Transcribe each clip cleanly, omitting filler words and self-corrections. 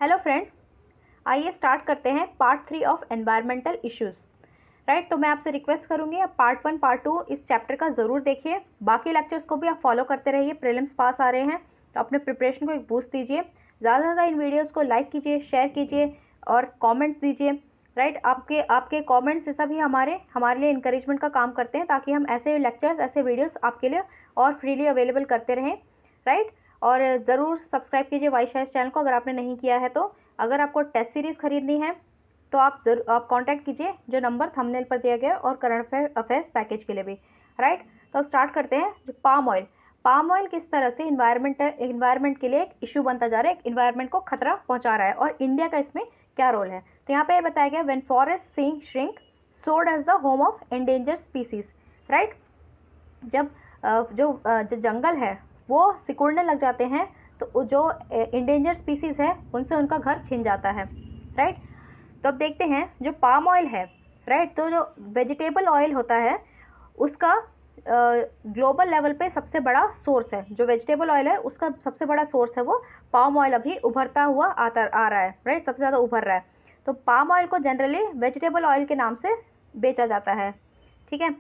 Hello friends, आइए start करते हैं part 3 of environmental issues. Right, तो मैं आपसे रिक्वेस्ट करूंगी आप पार्ट 1 पार्ट 2 इस चैप्टर का ज़रूर देखिए। बाकी लेक्चर्स को भी आप फॉलो करते रहिए। प्रीलिम्स पास आ रहे हैं तो अपने प्रिपरेशन को एक बूस्ट दीजिए। ज़्यादा से ज़्यादा इन वीडियोज़ को लाइक कीजिए, शेयर कीजिए और कॉमेंट्स दीजिए। राइट, आपके कॉमेंट्स ये सभी हमारे लिए इंकरेजमेंट का काम करते हैं, ताकि हम ऐसे लेक्चर्स, ऐसे वीडियोज़ आपके लिए और फ्रीली अवेलेबल करते रहें। राइट, और ज़रूर सब्सक्राइब कीजिए वाईशाइस चैनल को अगर आपने नहीं किया है तो। अगर आपको टेस्ट सीरीज़ खरीदनी है तो आप कांटेक्ट कीजिए जो नंबर थंबनेल पर दिया गया है, और करंट अफेयर्स पैकेज के लिए भी। राइट, तो स्टार्ट करते हैं। जो पाम ऑयल किस तरह से इन्वायरमेंट के लिए एक इशू बनता जा रहा है, एक इन्वायरमेंट को खतरा पहुंचा रहा है, और इंडिया का इसमें क्या रोल है। तो यहाँ पे बताया गया when forest shrink so does as the home of endangered species. Right, जब जो जंगल है वो सिकुड़ने लग जाते हैं तो जो इंडेंजर स्पीसीज़ है उनसे उनका घर छिन जाता है। राइट, तो अब देखते हैं जो पाम ऑयल है। राइट, तो जो वेजिटेबल ऑयल होता है उसका ग्लोबल लेवल पे सबसे बड़ा सोर्स है। जो वेजिटेबल ऑयल है उसका सबसे बड़ा सोर्स है वो पाम ऑयल अभी उभरता हुआ आ रहा है। राइट, सबसे ज़्यादा उभर रहा है। तो पाम ऑयल को जनरली वेजिटेबल ऑयल के नाम से बेचा जाता है। ठीक है,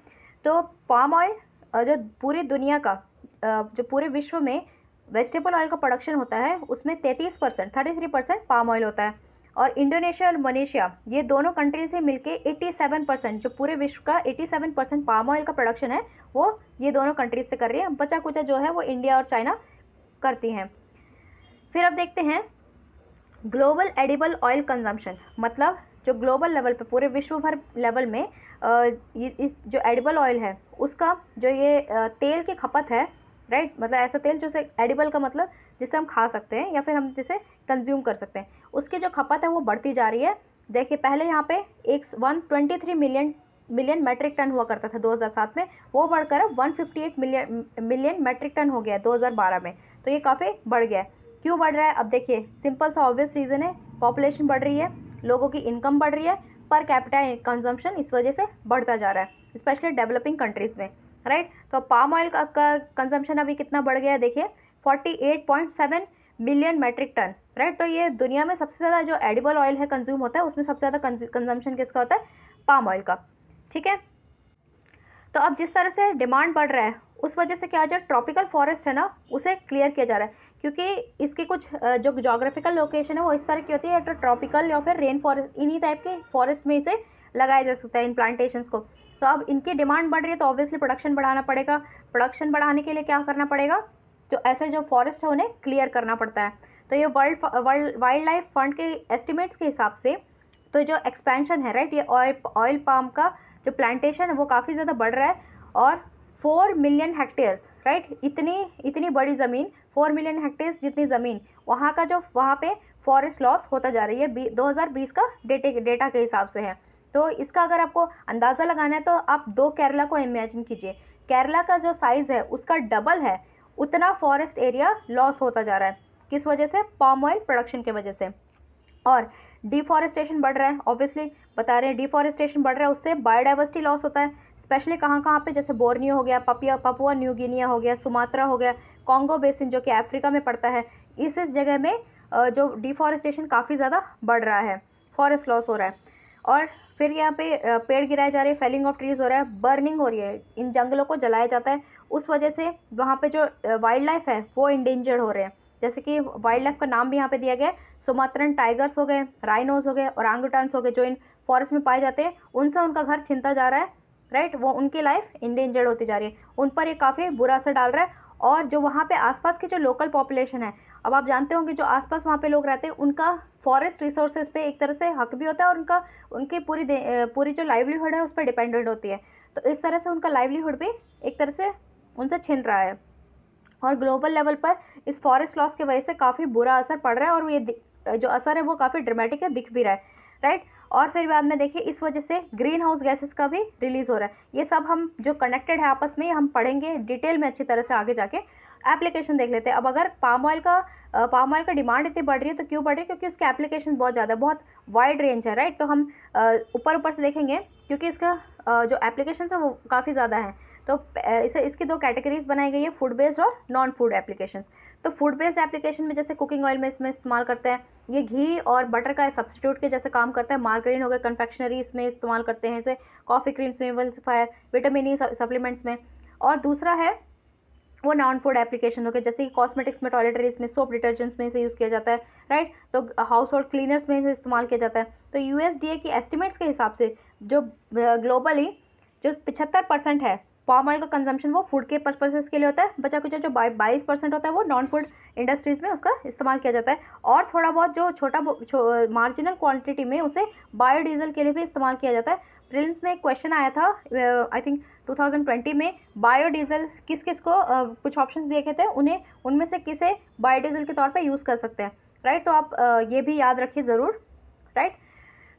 तो पाम ऑयल जो पूरी दुनिया का जो पूरे विश्व में वेजिटेबल ऑयल का प्रोडक्शन होता है उसमें 33% पाम ऑयल होता है। और इंडोनेशिया और मलेशिया ये दोनों कंट्री से मिलके 87%, जो पूरे विश्व का 87% पाम ऑयल का प्रोडक्शन है वो ये दोनों कंट्रीज से कर रही है। बचा कुचा जो है वो इंडिया और चाइना करती हैं। फिर अब देखते हैं ग्लोबल एडिबल ऑयल कंजम्पशन, मतलब जो ग्लोबल लेवल पे पूरे विश्व भर लेवल में इस जो एडिबल ऑयल है उसका जो ये तेल की खपत है। राइट, मतलब ऐसा तेल जो एडिबल का मतलब जिसे हम खा सकते हैं या फिर हम जिसे कंज्यूम कर सकते हैं, उसकी जो खपत है वो बढ़ती जा रही है। देखिए, पहले यहाँ पे 123 मिलियन मैट्रिक टन हुआ करता था 2007 में, वो बढ़कर अब 158 मिलियन मैट्रिक टन हो गया 2012 में। तो ये काफ़ी बढ़ गया है। क्यों बढ़ रहा है? अब देखिए, सिंपल सा ऑब्वियस रीज़न है, पॉपुलेशन बढ़ रही है, लोगों की इनकम बढ़ रही है, पर कैपिटा कंजम्पशन इस वजह से बढ़ता जा रहा है, स्पेशली डेवलपिंग कंट्रीज़ में। राइट, तो पाम ऑयल का कंजम्पशन अभी कितना बढ़ गया है? देखिए 48.7 मिलियन मैट्रिक टन। राइट, तो ये दुनिया में सबसे ज़्यादा जो एडिबल ऑयल है कंज्यूम होता है उसमें सबसे ज़्यादा कंजम्पशन किसका होता है? पाम ऑयल का। ठीक है, तो अब जिस तरह से डिमांड बढ़ रहा है उस वजह से क्या, जो ट्रॉपिकल फॉरेस्ट है ना उसे क्लियर किया जा रहा है, क्योंकि इसकी कुछ जो जोग्राफिकल लोकेशन है वो इस तरह की होती है, तो ट्रॉपिकल या फिर रेन फॉरेस्ट, इन्हीं टाइप के फॉरेस्ट में इसे लगाया जा सकता है, इन प्लांटेशंस को। तो अब इनकी डिमांड बढ़ रही है तो ऑब्वियसली प्रोडक्शन बढ़ाना पड़ेगा। प्रोडक्शन बढ़ाने के लिए क्या करना पड़ेगा? जो ऐसे जो फॉरेस्ट है उन्हें क्लियर करना पड़ता है। तो ये वाइल्ड लाइफ फंड के एस्टिमेट्स के हिसाब से तो जो एक्सपेंशन है, राइट, ये ऑयल पाम का जो प्लांटेशन है वो काफ़ी ज़्यादा बढ़ रहा है, और 4 मिलियन हेक्टेयर्स, राइट, इतनी बड़ी ज़मीन, 4 मिलियन हेक्टेयर्स जितनी ज़मीन, वहाँ पे फॉरेस्ट लॉस होता जा रही है 2020 का डेटा के हिसाब से है। तो इसका अगर आपको अंदाज़ा लगाना है तो आप 2 केरला को इमेजिन कीजिए। केरला का जो साइज़ है उसका डबल है, उतना फॉरेस्ट एरिया लॉस होता जा रहा है। किस वजह से? पाम ऑयल प्रोडक्शन की वजह से। और डिफॉरेस्टेशन बढ़ रहा है, ऑब्वियसली बता रहे हैं, डिफॉरेस्टेशन बढ़ रहा है, उससे बायोडाइवर्सिटी लॉस होता है, स्पेशली कहाँ पे, जैसे बोर्नियो हो गया, पपुआ न्यू गिनिया हो गया, सुमात्रा हो गया, कॉन्गो बेसिन जो कि अफ्रीका में पड़ता है, इस जगह में जो डिफॉरेस्टेशन काफ़ी ज़्यादा बढ़ रहा है, फॉरेस्ट लॉस हो रहा है। और फिर यहाँ पे पेड़ गिराए जा रहे हैं, फेलिंग ऑफ ट्रीज हो रहा है, बर्निंग हो रही है, इन जंगलों को जलाया जाता है, उस वजह से वहाँ पे जो वाइल्ड लाइफ है वो इंडेंजर्ड हो रहे हैं। जैसे कि वाइल्ड लाइफ का नाम भी यहाँ पे दिया गया है, सुमात्रन टाइगर्स हो गए, राइनोज हो गए, ओरांगुटान्स हो गए, जो इन फॉरेस्ट में पाए जाते हैं, उनसे उनका घर छिनता जा रहा है। राइट, वो उनकी लाइफ इंडेंजर्ड होती जा रही है, उन पर ये काफ़ी बुरा असर डाल रहा है। और जो वहाँ पे आसपास की जो लोकल पॉपुलेशन है, अब आप जानते होंगे जो आसपास वहाँ पे लोग रहते हैं उनका फॉरेस्ट रिसोर्सेज पे एक तरह से हक भी होता है, और उनकी पूरी जो लाइवलीहुड है उस पर डिपेंडेंट होती है। तो इस तरह से उनका लाइवलीहुड भी एक तरह से उनसे छिन रहा है, और ग्लोबल लेवल पर इस फॉरेस्ट लॉस की वजह से काफ़ी बुरा असर पड़ रहा है, और ये जो असर है वो काफ़ी ड्रामेटिक है, दिख भी रहा है। राइट, और फिर बाद में देखिए इस वजह से ग्रीन हाउस गैसेस का भी रिलीज हो रहा है। ये सब हम जो कनेक्टेड है आपस में, हम पढ़ेंगे डिटेल में अच्छी तरह से आगे जाके। एप्लीकेशन देख लेते हैं। अब अगर पाम ऑयल का डिमांड इतनी बढ़ रही है तो क्यों बढ़ रही है? क्योंकि उसके एप्लीकेशन बहुत ज़्यादा, बहुत वाइड रेंज है। राइट, तो हम ऊपर से देखेंगे क्योंकि इसका जो एप्लीकेशन है वो काफ़ी ज़्यादा है। तो इसकी 2 कैटेगरीज बनाई गई है, फूड बेस्ड और नॉन फूड एप्लीकेशंस। तो फूड बेस्ड एप्लीकेशन में जैसे कुकिंग ऑयल में इसमें इस्तेमाल करते हैं, ये घी और बटर का सब्स्टिट्यूट के जैसे काम करता है। मार्गरीन हो गया, कन्फेक्शनरी इसमें इस्तेमाल करते हैं इसे, कॉफ़ी क्रीम्स में, एमल्सिफायर, विटामिन ई सप्लीमेंट्स में। और दूसरा है वो नॉन फूड एप्लीकेशन हो गया, जैसे कि कॉस्मेटिक्स में, टॉयलेटरीज में, सोप डिटर्जेंट्स में इसे यूज़ किया जाता है, राइट। तो हाउस होल्ड क्लीनर्स में इसे इस्तेमाल किया जाता है। तो यूएसडीए की एस्टिमेट्स के हिसाब से जो ग्लोबली जो 75% है पाम ऑयल का कंजम्पशन वो फूड के पर्पसेस के लिए होता है, बचा कुछ जो 22% होता है वो नॉन फूड इंडस्ट्रीज़ में उसका इस्तेमाल किया जाता है। और थोड़ा बहुत जो छोटा मार्जिनल क्वांटिटी में उसे बायोडीजल के लिए भी इस्तेमाल किया जाता है। प्रीलिम्स में एक क्वेश्चन आया था आई थिंक 2020 में, बायोडीजल किस किस को कुछ ऑप्शंस दिए गए थे, उन्हें उनमें से किसे बायोडीजल के तौर पे यूज़ कर सकते हैं, राइट। तो आप ये भी याद रखिए ज़रूर, राइट।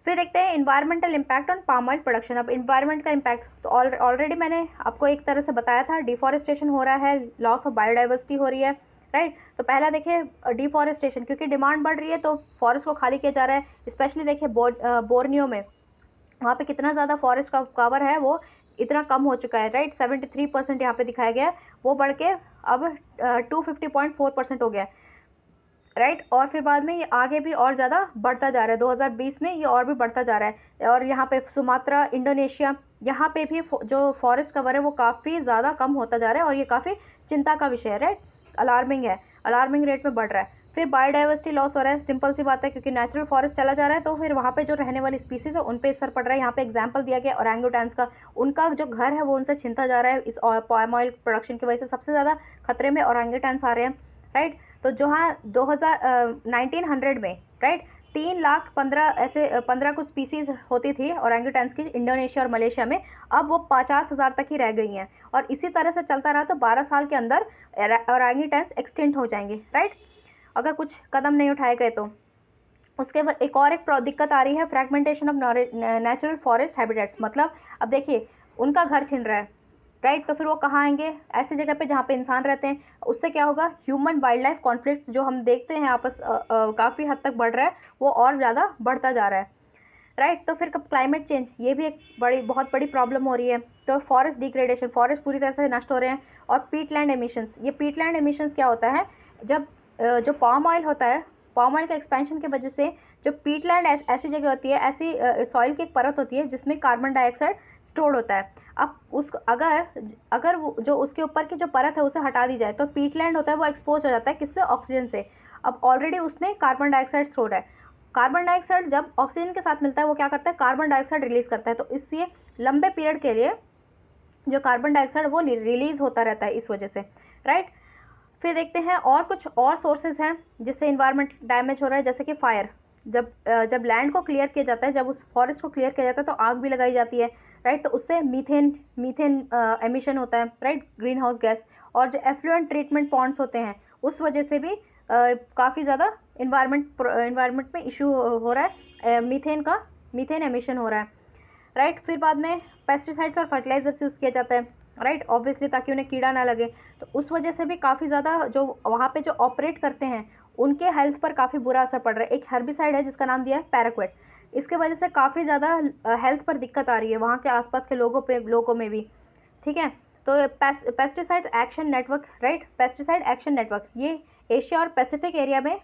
फिर देखते हैं environmental impact on palm oil production. अब इन्वायरमेंट का इम्पैक्ट तो ऑलरेडी मैंने आपको एक तरह से बताया था, डिफॉरेस्टेशन हो रहा है, लॉस ऑफ बायोडाइवर्सिटी हो रही है, राइट। तो पहला देखिए डिफॉरेस्टेशन, क्योंकि डिमांड बढ़ रही है तो फॉरेस्ट को खाली किया जा रहा है। स्पेशली देखिए बोर्नियो में, वहाँ पे कितना ज़्यादा फॉरेस्ट का कवर है वो इतना कम हो चुका है, राइट। 73% यहाँ पे दिखाया गया है, वो बढ़ के अब 250.4% हो गया है, राइट। और फिर बाद में ये आगे भी और ज़्यादा बढ़ता जा रहा है, 2020 में ये और भी बढ़ता जा रहा है। और यहाँ पे सुमात्रा, इंडोनेशिया, यहाँ पे भी जो फॉरेस्ट कवर है वो काफ़ी ज़्यादा कम होता जा रहा है और ये काफ़ी चिंता का विषय है, राइट। अलार्मिंग है, अलार्मिंग रेट में बढ़ रहा है। फिर बायोडाइवर्सिटी लॉस हो रहा है, सिंपल सी बात है, क्योंकि नेचुरल फॉरेस्ट चला जा रहा है तो फिर वहाँ पे जो रहने वाली स्पीसीज है उन पे असर पड़ रहा है। यहाँ पे एग्जांपल दिया गया ओरंगुटैन्स का, उनका जो घर है वो उनसे छिनता जा रहा है इस पाम ऑयल प्रोडक्शन की वजह से। सबसे ज़्यादा खतरे में ओरंगुटैन्स आ रहे हैं, राइट। तो जहाँ 1900 में, राइट, 3,15,000 ऐसे 15 कुछ स्पीसीज होती थी ओरंगुटैन्स की इंडोनेशिया और मलेशिया में, अब वो 50,000 तक ही रह गई हैं। और इसी तरह से चलता रहा तो 12 साल के अंदर ओरंगुटैन्स एक्सटिंक्ट हो जाएंगे, राइट, अगर कुछ कदम नहीं उठाए गए तो। उसके बाद एक और एक दिक्कत आ रही है, fragmentation of natural forest habitats. मतलब अब देखिए उनका घर छिन रहा है, राइट, तो फिर वो कहाँ आएंगे, ऐसी जगह पे जहाँ पे इंसान रहते हैं। उससे क्या होगा, ह्यूमन वाइल्ड लाइफ कॉन्फ्लिक्ट्स जो हम देखते हैं आपस काफ़ी हद तक बढ़ रहा है, वो और ज़्यादा बढ़ता जा रहा है, राइट। तो फिर क्लाइमेट चेंज, ये भी एक बहुत बड़ी प्रॉब्लम हो रही है। तो फॉरेस्ट डिग्रेडेशन, फॉरेस्ट पूरी तरह से नष्ट हो रहे हैं। और पीटलैंड एमिशंस, ये पीटलैंड एमिशंस क्या होता है, जब जो पाम ऑयल होता है, पाम ऑयल का एक्सपेंशन की वजह से जो पीटलैंड ऐसी जगह होती है, ऐसी सॉइल की एक परत होती है जिसमें कार्बन डाइऑक्साइड स्टोर्ड होता है। अब उस अगर वो जो उसके ऊपर की जो परत है उसे हटा दी जाए तो पीटलैंड होता है वो एक्सपोज हो जाता है, किससे, ऑक्सीजन से। अब ऑलरेडी उसमें कार्बन डाइऑक्साइड स्टोर है। कार्बन डाइऑक्साइड जब ऑक्सीजन के साथ मिलता है वो क्या करता है, कार्बन डाइऑक्साइड रिलीज करता है। तो इससे लंबे पीरियड के लिए जो कार्बन डाइऑक्साइड वो रिलीज होता रहता है इस वजह से, राइट। फिर देखते हैं और कुछ और सोर्सेज हैं जिससे इन्वायरमेंट डैमेज हो रहा है, जैसे कि फायर। जब लैंड को क्लियर किया जाता है, जब उस फॉरेस्ट को क्लियर किया जाता है तो आग भी लगाई जाती है, राइट। तो उससे मीथेन एमिशन होता है, राइट, ग्रीन हाउस गैस। और जो एफ्लुएंट ट्रीटमेंट पॉन्ड्स होते हैं उस वजह से भी काफ़ी ज़्यादा इन्वायरमेंट में इशू हो रहा है, मीथेन एमिशन हो रहा है, राइट। फिर बाद में पेस्टिसाइड्स और फर्टिलाइजर्स यूज़ किया जाता है, राइट, ऑब्वियसली ताकि उन्हें कीड़ा ना लगे। तो उस वजह से भी काफ़ी ज़्यादा जो वहाँ पे जो ऑपरेट करते हैं उनके हेल्थ पर काफ़ी बुरा असर पड़ रहा है। एक हर्बिसाइड है जिसका नाम दिया है पैराक्वेट, इसके वजह से काफ़ी ज़्यादा हेल्थ पर दिक्कत आ रही है वहाँ के आसपास के लोगों में भी, ठीक है। तो pesticide action network, right, pesticide action network, ये एशिया और पैसिफिक एरिया में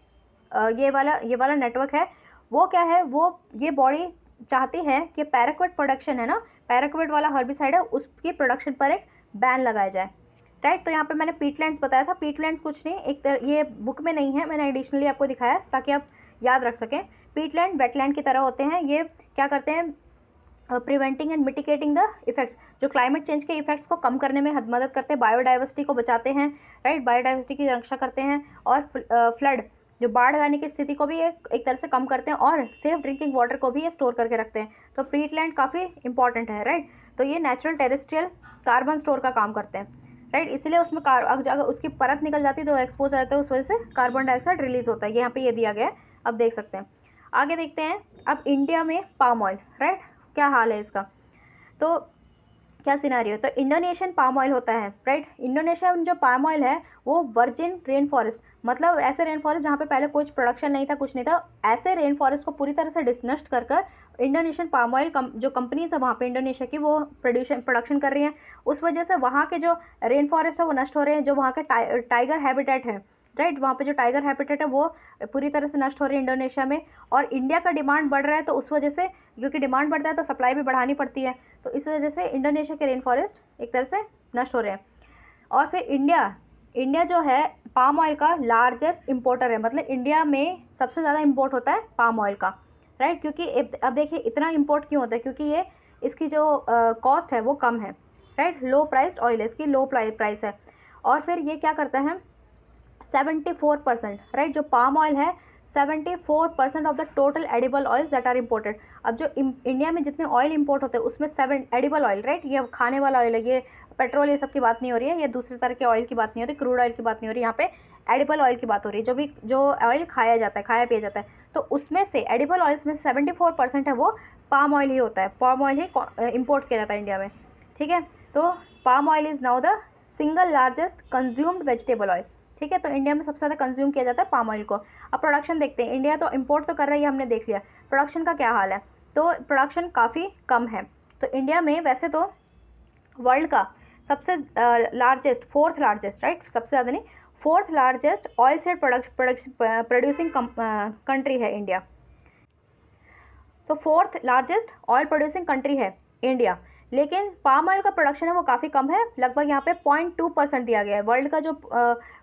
ये वाला नेटवर्क है। वो क्या है, वो ये बॉडी चाहती है कि पैराक्वेट प्रोडक्शन है ना, पैराक्वेट वाला हर्बिसाइड है, उसकी प्रोडक्शन पर एक बैन लगाया जाए, राइट। तो यहाँ पे मैंने पीटलैंड्स बताया था, पीटलैंड्स कुछ नहीं, ये बुक में नहीं है, मैंने एडिशनली आपको दिखाया ताकि आप याद रख सकें। पीटलैंड वेटलैंड की तरह होते हैं, ये क्या करते हैं, preventing and mitigating the effects, जो क्लाइमेट चेंज के इफेक्ट्स को कम करने में मदद करते हैं, बायोडाइवर्सिटी को बचाते हैं, राइट, बायोडाइवर्सिटी की रक्षा करते हैं। और फ्लड, जो बाढ़ आने की स्थिति को भी एक तरह से कम करते हैं, और सेफ ड्रिंकिंग वाटर को भी ये स्टोर करके रखते हैं। तो पीटलैंड काफ़ी इंपॉर्टेंट है, राइट। तो ये नेचुरल टेरेस्ट्रियल कार्बन स्टोर का काम करते हैं, राइट। इसलिए उसमें अगर उसकी परत निकल जाती है तो एक्सपोज रहता है, उस वजह से कार्बन डाइऑक्साइड रिलीज होता है। यहाँ पे ये दिया गया है, अब देख सकते हैं। आगे देखते हैं अब इंडिया में पाम ऑयल, राइट, क्या हाल है इसका, तो क्या सिनारियो। तो इंडोनेशियन पाम ऑयल होता है, राइट। इंडोनेशिया में जो पाम ऑयल है वो वर्जिन रेन फॉरेस्ट, मतलब ऐसे रेन फॉरेस्ट जहाँ पे पहले कुछ प्रोडक्शन नहीं था, कुछ नहीं था, ऐसे रेन फॉरेस्ट को पूरी तरह से डिसनष्ट कर इंडोनेशियन पाम ऑयल जो कंपनीज है वहाँ पे इंडोनेशिया की, वो प्रोडक्शन कर रही हैं। उस वजह से वहाँ के जो रेन फॉरेस्ट है वो नष्ट हो रहे हैं, जो वहाँ के टाइगर हैबिटेट है, राइट। वहाँ पे जो टाइगर हैबिटेट है वो पूरी तरह से नष्ट हो रही है इंडोनेशिया में, और इंडिया का डिमांड बढ़ रहा है, तो उस वजह से, क्योंकि डिमांड बढ़ता है तो सप्लाई भी बढ़ानी पड़ती है, तो इस वजह से इंडोनेशिया के रेन फॉरेस्ट एक तरह से नष्ट हो रहे हैं। और फिर इंडिया जो है पाम ऑयल का लार्जेस्ट इम्पोर्टर है, मतलब इंडिया में सबसे ज़्यादा इम्पोर्ट होता है पाम ऑयल का, राइट। क्योंकि अब देखिए इतना इम्पोर्ट क्यों होता है, क्योंकि ये इसकी जो कॉस्ट है वो कम है, राइट। लो प्राइस्ड ऑयल है, इसकी लो प्राइस है। और फिर ये क्या करता है, 74%, राइट, जो पाम ऑयल है 74% of the total edible oils that are imported. अब जो इंडिया में जितने ऑयल इम्पोर्ट होते हैं उसमें 7 एडिबल ऑयल, राइट, ये खाने वाला ऑयल है, ये पेट्रोल ये सब की बात नहीं हो रही है, ये दूसरे तरह के ऑयल की बात नहीं हो रही, क्रूड ऑयल की बात नहीं हो रही, यहाँ पे एडिबल ऑयल की बात हो रही है, जो ऑयल खाया जाता है, खाया पिया जाता है। तो उसमें से एडिबल ऑयल्स में 74% है वो पाम ऑयल ही होता है, पाम ऑयल ही इम्पोर्ट किया जाता है इंडिया में, ठीक है। तो palm oil is now the single largest consumed vegetable oil, ठीक है। तो इंडिया में सबसे ज़्यादा कंज्यूम किया जाता है पाम ऑयल को। अब प्रोडक्शन देखते हैं, इंडिया तो इंपोर्ट तो कर रही है, हमने देख लिया, प्रोडक्शन का क्या हाल है। तो प्रोडक्शन काफ़ी कम है। तो इंडिया में वैसे तो वर्ल्ड का सबसे लार्जेस्ट, 4th लार्जेस्ट, राइट, सबसे ज़्यादा नहीं, 4th largest oil seed producing country है इंडिया। तो 4th largest oil producing country है इंडिया, लेकिन पाम ऑयल का प्रोडक्शन है वो काफ़ी कम है, लगभग यहाँ पे 0.2% दिया गया है। वर्ल्ड का जो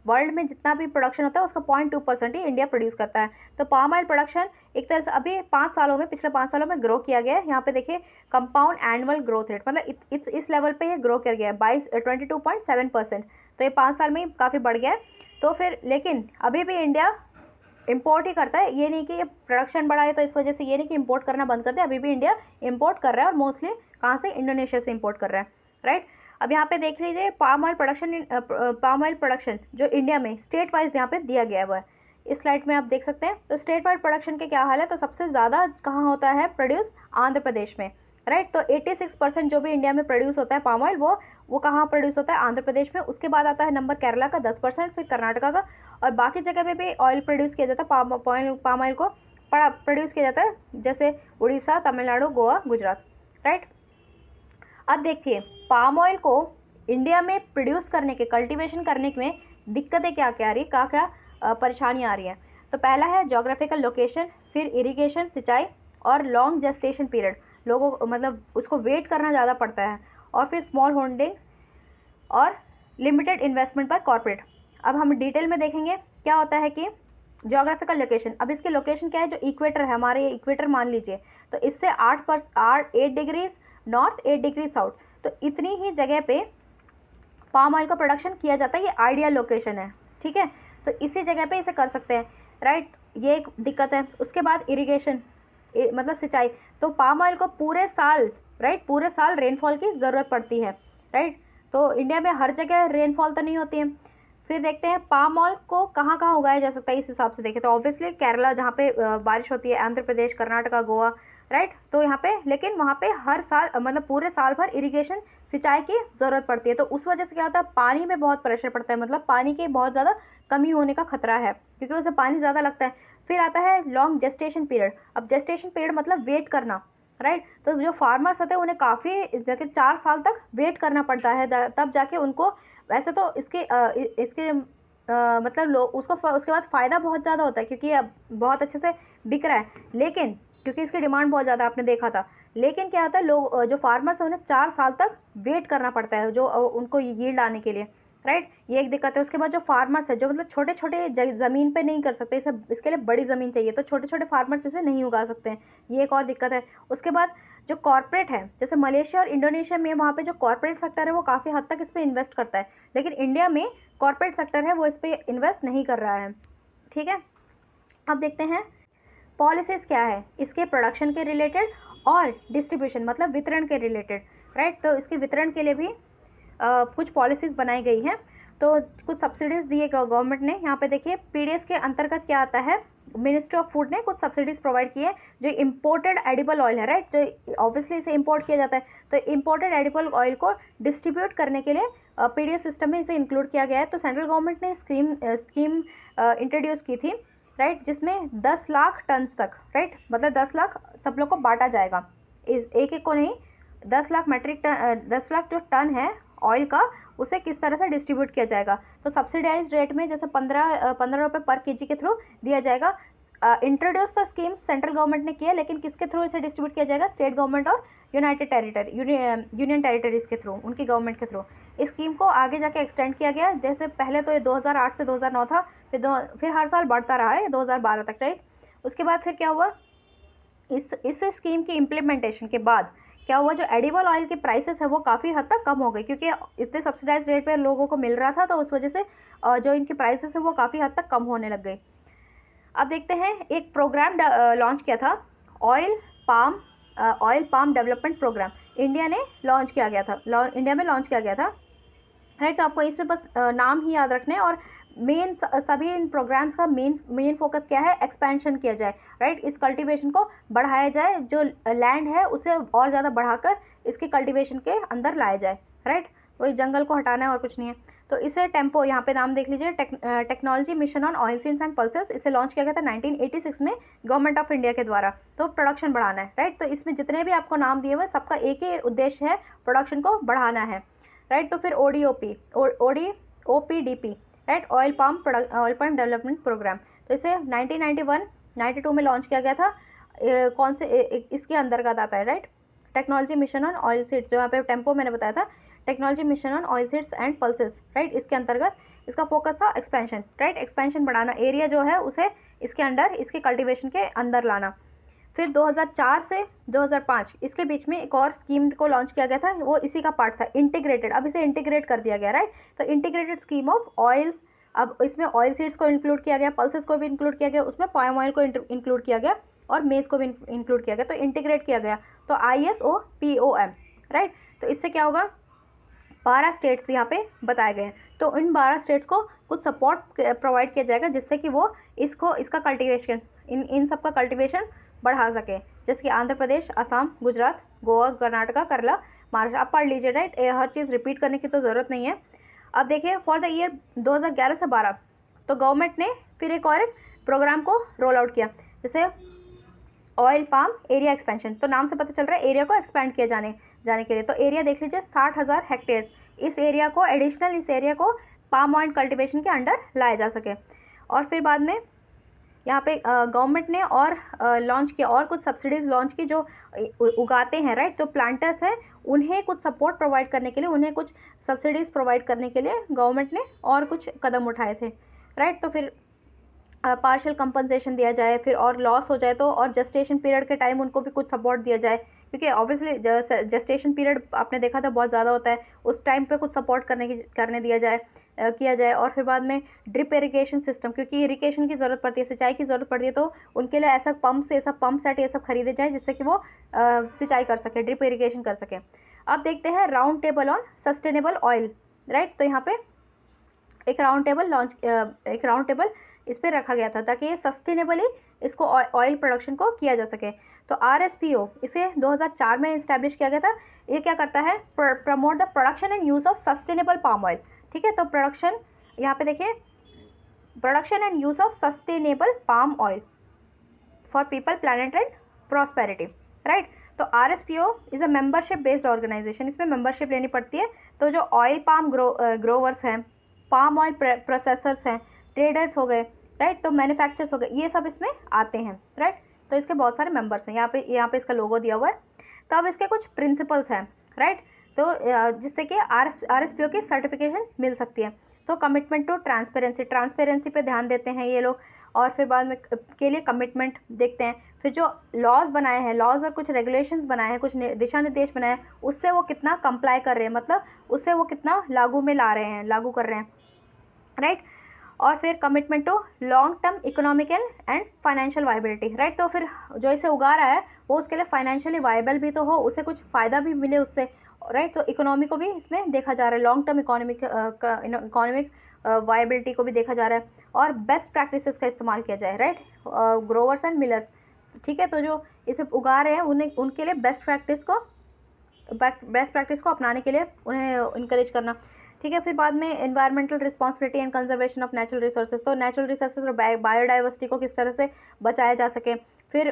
वर्ल्ड में जितना भी प्रोडक्शन होता है उसका 0.2% ही इंडिया प्रोड्यूस करता है। तो पाम ऑयल प्रोडक्शन एक तरह से अभी 5 सालों में, पिछले 5 सालों में ग्रो किया गया है। यहाँ पे देखिए कंपाउंड एनुअल ग्रोथ रेट, मतलब इस लेवल पे ये ग्रो किया गया है 22.7%। तो ये 5 साल में ही काफ़ी बढ़ गया है। तो फिर लेकिन अभी भी इंडिया इंपोर्ट ही करता है, ये नहीं कि ये प्रोडक्शन बढ़ा है तो इस वजह से ये नहीं कि इंपोर्ट करना बंद कर दे, अभी भी इंडिया इंपोर्ट कर रहा है, और मोस्टली कहाँ से, इंडोनेशिया से इंपोर्ट कर रहा है, राइट। अब यहाँ पे देख लीजिए पाम ऑयल प्रोडक्शन जो इंडिया में स्टेट वाइज यहाँ पे दिया गया है, इस स्लाइड में आप देख सकते हैं। तो स्टेट वाइज प्रोडक्शन के क्या हाल है, तो सबसे ज़्यादा कहाँ होता है प्रोड्यूस, आंध्र प्रदेश में, राइट। तो 86% जो भी इंडिया में प्रोड्यूस होता है पाम ऑयल वो कहाँ प्रोड्यूस होता है, आंध्र प्रदेश में। उसके बाद आता है नंबर केरला का 10%, फिर कर्नाटका का, और बाकी जगह पे भी ऑयल प्रोड्यूस किया जाता है, पाम ऑयल को प्रोड्यूस किया जाता है, जैसे उड़ीसा, तमिलनाडु, गोवा, गुजरात, राइट। अब देखिए पाम ऑयल को इंडिया में प्रोड्यूस करने के, कल्टीवेशन करने में दिक्कतें क्या क्या आ रही, क्या परेशानियाँ आ रही हैं। तो पहला है जोग्राफिकल लोकेशन, फिर इरिगेशन, सिंचाई, और लॉन्ग जेस्टेशन पीरियड, लोगों को मतलब उसको वेट करना ज़्यादा पड़ता है, और फिर स्मॉल होल्डिंग्स और लिमिटेड इन्वेस्टमेंट पर कॉर्पोरेट। अब हम डिटेल में देखेंगे क्या होता है कि जोग्राफिकल लोकेशन, अब इसकी लोकेशन क्या है, जो इक्वेटर है, हमारे ये इक्वेटर मान लीजिए, तो इससे 8 डिग्रीज नॉर्थ, 8 डिग्री साउथ, तो इतनी ही जगह पे पाम ऑयल का प्रोडक्शन किया जाता है, ये आइडियल लोकेशन है, ठीक है। तो इसी जगह पे इसे कर सकते हैं, राइट, ये एक दिक्कत है। उसके बाद इरिगेशन, मतलब सिंचाई, तो पाम ऑयल को पूरे साल, राइट, पूरे साल रेनफॉल की ज़रूरत पड़ती है, राइट। तो इंडिया में हर जगह रेनफॉल तो नहीं होती है। फिर देखते हैं पाम ऑयल को कहाँ कहाँ उगाया जा सकता है, इस हिसाब से देखें तो ऑब्वियसली केरला जहाँ पे बारिश होती है, आंध्र प्रदेश, कर्नाटका, गोवा, राइट। तो यहाँ पे, लेकिन वहाँ पे हर साल मतलब पूरे साल भर इरिगेशन, सिंचाई की ज़रूरत पड़ती है। तो उस वजह से क्या होता है, पानी में बहुत प्रेशर पड़ता है, मतलब पानी की बहुत ज़्यादा कमी होने का खतरा है, क्योंकि उसे पानी ज़्यादा लगता है। फिर आता है लॉन्ग जेस्टेशन पीरियड। अब जेस्टेशन पीरियड मतलब वेट करना, राइट। तो जो फार्मर्स होते हैं उन्हें काफ़ी जगह 4 साल तक वेट करना पड़ता है, तब जाके उनको, वैसे तो इसके मतलब लोग उसको उसके बाद फ़ायदा बहुत ज़्यादा होता है, क्योंकि अब बहुत अच्छे से बिक रहा है, लेकिन क्योंकि इसकी डिमांड बहुत ज़्यादा आपने देखा था, लेकिन क्या होता है, लोग जो फार्मर्स हैं उन्हें 4 साल तक वेट करना पड़ता है जो उनको यील्ड आने के लिए, राइट। ये एक दिक्कत है। उसके बाद जो फार्मर्स है, जो मतलब छोटे छोटे ज़मीन पे नहीं कर सकते, इसके लिए बड़ी ज़मीन चाहिए, तो छोटे छोटे फार्मर्स इसे नहीं उगा सकते हैं, ये एक और दिक्कत है। उसके बाद जो कॉर्पोरेट है, जैसे मलेशिया और इंडोनेशिया में, वहाँ पे जो कॉर्पोरेट सेक्टर है वो काफ़ी हद तक इस पर इन्वेस्ट करता है, लेकिन इंडिया में कॉर्पोरेट सेक्टर है वो इस पर इन्वेस्ट नहीं कर रहा है, ठीक है। अब देखते हैं पॉलिसीज़ क्या है इसके प्रोडक्शन के रिलेटेड और डिस्ट्रीब्यूशन, मतलब वितरण के रिलेटेड, राइट। तो इसके वितरण के लिए भी कुछ पॉलिसीज़ बनाई गई हैं, तो कुछ सब्सिडीज़ दिए गवर्नमेंट ने। यहाँ पे देखिए पीडीएस के अंतर्गत क्या आता है, मिनिस्ट्री ऑफ फूड ने कुछ सब्सिडीज़ प्रोवाइड की है जो इम्पोर्टेड एडिबल ऑयल है, राइट, जो ऑब्वियसली इसे इंपोर्ट किया जाता है, तो इम्पोर्टेड एडिबल ऑयल को डिस्ट्रीब्यूट करने के लिए पीडीएस सिस्टम में इसे इंक्लूड किया गया है। तो सेंट्रल गवर्नमेंट ने स्कीम इंट्रोड्यूस की थी, राइट, जिसमें 10 लाख टन तक, राइट, मतलब 10 लाख सब लोग को बांटा जाएगा, एक एक को नहीं, 10 लाख जो टन है ऑयल का उसे किस तरह से डिस्ट्रीब्यूट किया जाएगा। तो सब्सिडाइज रेट में जैसे 15 रुपये पर केजी के थ्रू दिया जाएगा। Introduce the scheme central government ने किया, लेकिन किसके थ्रू इसे डिस्ट्रीब्यूट किया जाएगा, स्टेट गवर्नमेंट और यूनाइटेड टेरिटरी यूनियन टेरिटरीज के थ्रू, उनकी गवर्नमेंट के थ्रू। इस स्कीम को आगे जाके एक्सटेंड किया गया, जैसे पहले तो ये 2008 से 2009 था, फिर हर साल बढ़ता रहा है 2012 तक, राइट। उसके बाद फिर क्या हुआ, इस स्कीम की इम्प्लीमेंटेशन के बाद क्या हुआ, जो एडिबल ऑयल के प्राइसेस है वो काफ़ी हद तक कम हो गए, क्योंकि इतने सब्सिडाइज रेट पे लोगों को मिल रहा था, तो उस वजह से जो इनके प्राइसेस है वो काफ़ी हद तक कम होने लग गए। अब देखते हैं, एक प्रोग्राम लॉन्च किया था, oil palm development programme India ने लॉन्च किया गया था, इंडिया में लॉन्च किया गया था, राइट। तो आपको इसमें बस नाम ही याद रखने हैं, और मेन सभी इन प्रोग्राम्स का मेन फोकस क्या है, एक्सपेंशन किया जाए, राइट। इस कल्टीवेशन को बढ़ाया जाए, जो लैंड है उसे और ज़्यादा बढ़ाकर इसके कल्टीवेशन के अंदर लाया जाए, राइट। वही जंगल को हटाना है और कुछ नहीं है। तो इसे टेम्पो, यहाँ पे नाम देख लीजिए, technology mission on oil seeds and pulses, इसे लॉन्च किया गया था 1986 में गवर्नमेंट ऑफ इंडिया के द्वारा। तो प्रोडक्शन बढ़ाना है, राइट। तो इसमें जितने भी आपको नाम दिए हुए सबका एक ही उद्देश्य है, प्रोडक्शन को बढ़ाना है, राइट। तो फिर OPDP, right, oil palm development programme, तो इसे 1992 में लॉन्च किया गया था। कौन से इसके अंतर्गत आता है, right, technology mission on oil seeds, जो यहाँ पे टेम्पो मैंने बताया था, technology mission on oil seeds and pulses, right. इसके अंतर्गत इसका फोकस था एक्सपेंशन, राइट, एक्सपेंशन बढ़ाना, एरिया जो है उसे इसके अंडर, इसके कल्टीवेशन के अंदर लाना। फिर 2004 से 2005 इसके बीच में एक और स्कीम को लॉन्च किया गया था, वो इसी का पार्ट था, इंटीग्रेटेड, अब इसे इंटीग्रेट कर दिया गया, राइट। तो इंटीग्रेटेड स्कीम ऑफ ऑयल्स, अब इसमें ऑयल सीड्स को इंक्लूड किया गया, पल्सेस को भी इंक्लूड किया गया, उसमें पाम ऑयल को इंक्लूड किया गया और मेज को भी इंक्लूड किया गया, तो इंटीग्रेट किया गया। तो ISOPOM, राइट। तो इससे क्या होगा, 12 स्टेट्स यहाँ पे बताए गए हैं, तो इन 12 स्टेट्स को कुछ सपोर्ट प्रोवाइड किया जाएगा, जिससे कि वो इसका कल्टीवेशन, इन सब का कल्टीवेशन बढ़ा सके, जैसे कि आंध्र प्रदेश, असम, गुजरात, गोवा, कर्नाटका, केरला, महाराष्ट्र। आप पढ़ लीजिए, राइट, हर चीज़ रिपीट करने की तो ज़रूरत नहीं है। अब देखिए, फॉर द ईयर 2011 से 12 तो गवर्नमेंट ने फिर एक और प्रोग्राम को रोल आउट किया, जैसे ऑयल पाम एरिया एक्सपेंशन, तो नाम से पता चल रहा है एरिया को एक्सपेंड किया जाने के लिए। तो एरिया देख लीजिए, 60,000 हेक्टेयर, इस एरिया को इस एरिया को पाम ऑयल कल्टीवेशन के अंडर लाया जा सके। और फिर बाद में यहाँ पे गवर्नमेंट ने और लॉन्च किया, और कुछ सब्सिडीज़ लॉन्च की, जो उगाते हैं, राइट, तो प्लांटर्स हैं, उन्हें कुछ सपोर्ट प्रोवाइड करने के लिए, उन्हें कुछ सब्सिडीज़ प्रोवाइड करने के लिए गवर्नमेंट ने और कुछ कदम उठाए थे, राइट। तो फिर पार्शियल कंपनसेशन दिया जाए, फिर और लॉस हो जाए तो, और जेस्टेशन पीरियड के टाइम उनको भी कुछ सपोर्ट दिया जाए, क्योंकि ऑब्वियसली जेस्टेशन पीरियड आपने देखा था बहुत ज़्यादा होता है, उस टाइम पे कुछ सपोर्ट करने दिया जाए, किया जाए। और फिर बाद में ड्रिप इरिगेशन सिस्टम, क्योंकि इरिगेशन की ज़रूरत पड़ती है, सिंचाई की ज़रूरत पड़ती है, तो उनके लिए ऐसा पंप सेट ये सब खरीदे जाए, जिससे कि वो सिंचाई कर सके, ड्रिप इरिगेशन कर सके। अब देखते हैं round table on sustainable oil, right. तो यहाँ पे एक राउंड टेबल इस पर रखा गया था, ताकि ये सस्टेनेबली इसको ऑयल प्रोडक्शन को किया जा सके। तो RSPO इसे 2004 में इस्टेब्लिश किया गया था। ये क्या करता है, promote the production and use of sustainable palm oil, ठीक है। तो प्रोडक्शन, यहाँ पे देखिए, production and use of sustainable palm oil for people, planet and prosperity, right. तो RSPO is a membership based organisation, इसमें मेंबरशिप लेनी पड़ती है। तो जो ऑयल पाम ग्रोवर्स हैं, पाम ऑयल प्रोसेसर्स हैं, ट्रेडर्स हो गए, राइट, तो मैन्युफैक्चरर्स हो गए, ये सब इसमें आते हैं, राइट। तो इसके बहुत सारे मेंबर्स हैं, यहाँ पे इसका लोगो दिया हुआ है। तो अब इसके कुछ प्रिंसिपल्स हैं, राइट, तो जिससे कि RSPO की सर्टिफिकेशन मिल सकती है। तो कमिटमेंट टू ट्रांसपेरेंसी पे ध्यान देते हैं ये लोग, और फिर बाद में के लिए कमिटमेंट देखते हैं। फिर जो लॉज बनाए हैं, लॉज और कुछ रेगुलेशंस बनाए हैं, कुछ दिशा निर्देश बनाए हैं, उससे वो कितना कंप्लाई कर रहे हैं, मतलब उससे वो कितना लागू कर रहे हैं, राइट। और फिर commitment to long term economical and financial viability, right. तो फिर जो इसे उगा रहा है वो उसके लिए फाइनेंशियली वायबल भी तो हो, उसे कुछ फ़ायदा भी मिले उससे, राइट। तो इकोनॉमी को भी इसमें देखा जा रहा है, लॉन्ग टर्म इकोनॉमिक वायबिलिटी को भी देखा जा रहा है, और बेस्ट प्रैक्टिसेस का इस्तेमाल किया जाए, राइट, ग्रोवर्स एंड मिलर्स, ठीक है। तो जो इसे उगा रहे हैं उनके लिए बेस्ट प्रैक्टिस को अपनाने के लिए उन्हें इनकरेज करना, ठीक है। फिर बाद में environmental responsibility and conservation of natural resources, तो नेचुरल रिसोर्सेज और बायोडाइवर्सिटी को किस तरह से बचाया जा सके। फिर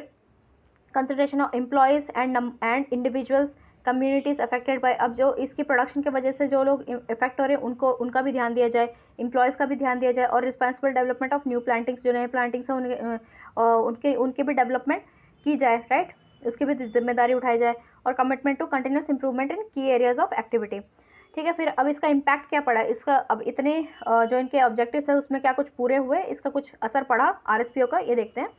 consideration of employees and individuals communities affected by, अब जो इसकी प्रोडक्शन की वजह से जो लोग इफेक्ट हो रहे हैं उनको, उनका भी ध्यान दिया जाए, एम्प्लॉयज़ का भी ध्यान दिया जाए, और रिस्पॉन्सिबल डेवलपमेंट ऑफ न्यू प्लांटिंग्स, जो नए प्लांटिंग्स हैं उनके उनके भी डेवलपमेंट की जाए, राइट, उसकी भी जिम्मेदारी उठाई जाए, और commitment to continuous improvement in key areas of activity. ठीक है, फिर अब इसका इम्पैक्ट क्या पड़ा, इसका अब इतने जो इनके ऑब्जेक्टिव्स है उसमें क्या कुछ पूरे हुए, इसका कुछ असर पड़ा आरएसपीओ का, ये देखते हैं,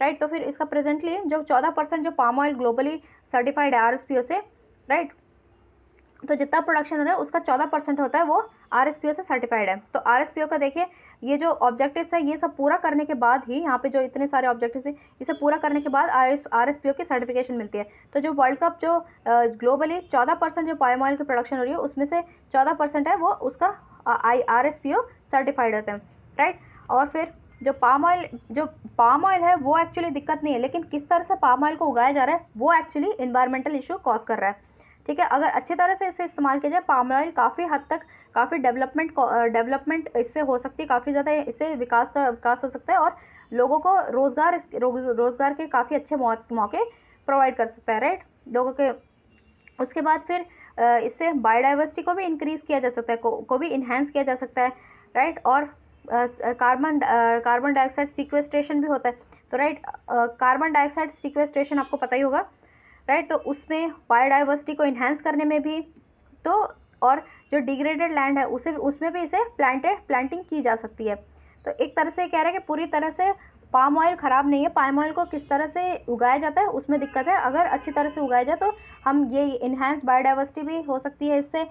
राइट। तो फिर इसका प्रेजेंटली जो 14% जो पाम ऑयल ग्लोबली सर्टिफाइड है आरएसपीओ से, राइट, तो जितना प्रोडक्शन हो रहा है उसका 14% होता है वो आरएसपीओ से सर्टिफाइड है। तो आरएसपीओ का देखिए, ये जो ऑब्जेक्टिव्स है ये सब पूरा करने के बाद ही, यहाँ पे जो इतने सारे ऑब्जेक्टिव्स है इसे पूरा करने के बाद आरएसपीओ की सर्टिफिकेशन मिलती है। तो जो वर्ल्ड कप जो ग्लोबली 14% जो पाम ऑयल की प्रोडक्शन हो रही है उसमें से 14% है वो उसका आरएसपीओ सर्टिफाइड होता है, राइट। और फिर जो पाम ऑयल है वो एक्चुअली दिक्कत नहीं है, लेकिन किस तरह से पाम ऑयल को उगाया जा रहा है वो एक्चुअली इन्वायरमेंटल इशू कॉज कर रहा है। ठीक है, अगर अच्छी तरह से इसे इस्तेमाल किया जाए, पाम ऑयल काफ़ी हद तक काफ़ी डेवलपमेंट इससे हो सकती है, काफ़ी ज़्यादा इससे विकास हो सकता है, और लोगों को रोज़गार के काफ़ी अच्छे मौके प्रोवाइड कर सकता है, राइट, लोगों के। उसके बाद फिर इससे बायोडाइवर्सिटी को भी इंक्रीज़ किया जा सकता है, को भी इन्हेंस किया जा सकता है, राइट, और कार्बन डाइऑक्साइड सीक्वेस्ट्रेशन भी होता है। तो राइट, कार्बन डाइऑक्साइड सीक्वेस्ट्रेशन आपको पता ही होगा, राइट, तो उसमें बायोडाइवर्सिटी को इन्हेंस करने में भी, तो और जो डिग्रेडेड लैंड है उसमें भी इसे प्लांटिंग की जा सकती है। तो एक तरह से कह रहे हैं कि पूरी तरह से पाम ऑयल ख़राब नहीं है, पाम ऑयल को किस तरह से उगाया जाता है उसमें दिक्कत है। अगर अच्छी तरह से उगाया जाए तो हम ये इन्हेंस बायोडाइवर्सिटी भी हो सकती है, इससे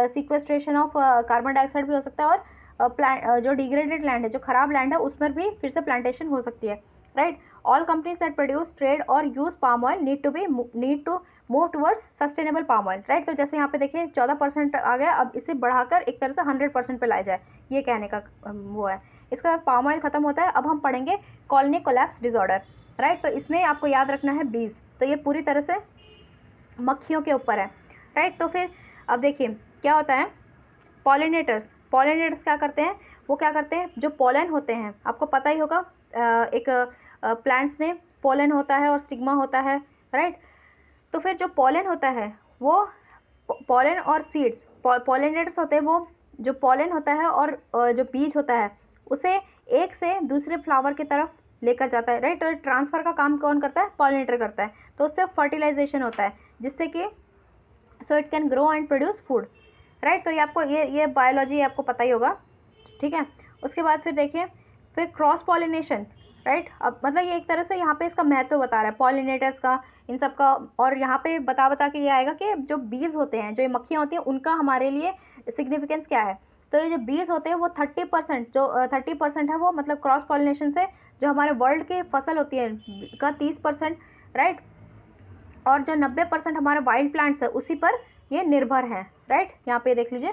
सीक्वेस्ट्रेशन ऑफ कार्बन डाइऑक्साइड भी हो सकता है, और जो डिग्रेडेड लैंड है, जो ख़राब लैंड है, उस पर भी फिर से प्लांटेशन हो सकती है, right. All companies that produce, trade और use palm oil need to move towards sustainable palm oil, right. तो जैसे यहाँ पे देखिए 14% आ गया, अब इसे बढ़ाकर एक तरह से 100% पे लाया जाए, ये कहने का वो है। इसके बाद पाम ऑयल खत्म होता है, अब हम पढ़ेंगे कॉलोनी कोलैप्स डिसऑर्डर, राइट। तो इसमें आपको याद रखना है बीज, तो ये पूरी तरह से मक्खियों के ऊपर है, राइट। तो फिर अब देखिए क्या होता है, पॉलिनेटर्स क्या करते हैं, वो क्या करते हैं, जो पोलन होते हैं, आपको पता ही होगा, एक प्लांट्स में पोलन होता है और स्टिग्मा होता है, राइट। तो फिर जो पोलन होता है वो पोलन और सीड्स, पॉलिनेटर्स होते हैं, वो जो पोलन होता है और जो बीज होता है उसे एक से दूसरे फ्लावर की तरफ लेकर जाता है, राइट। तो ट्रांसफ़र का काम कौन करता है, पॉलिनेटर करता है। तो उससे फर्टिलाइजेशन होता है, जिससे कि so it can grow and produce food, right. तो ये आपको ये बायोलॉजी आपको पता ही होगा, ठीक है। उसके बाद फिर देखिए, फिर क्रॉस पॉलिनेशन, राइट। अब मतलब ये एक तरह से यहाँ पे इसका महत्व बता रहा है पॉलिनेटर्स का, इन सब का, और यहाँ पे बता के ये आएगा कि जो बीज होते हैं, जो ये मक्खियाँ होती हैं, उनका हमारे लिए सिग्निफिकेंस क्या है। तो ये जो बीज होते हैं वो 30% है, वो मतलब क्रॉस पॉलिनेशन से जो हमारे वर्ल्ड की फसल होती है का 30%, राइट, और जो 90% हमारे वाइल्ड प्लांट्स है उसी पर ये निर्भर है, राइट। यहाँ पे देख लीजिए।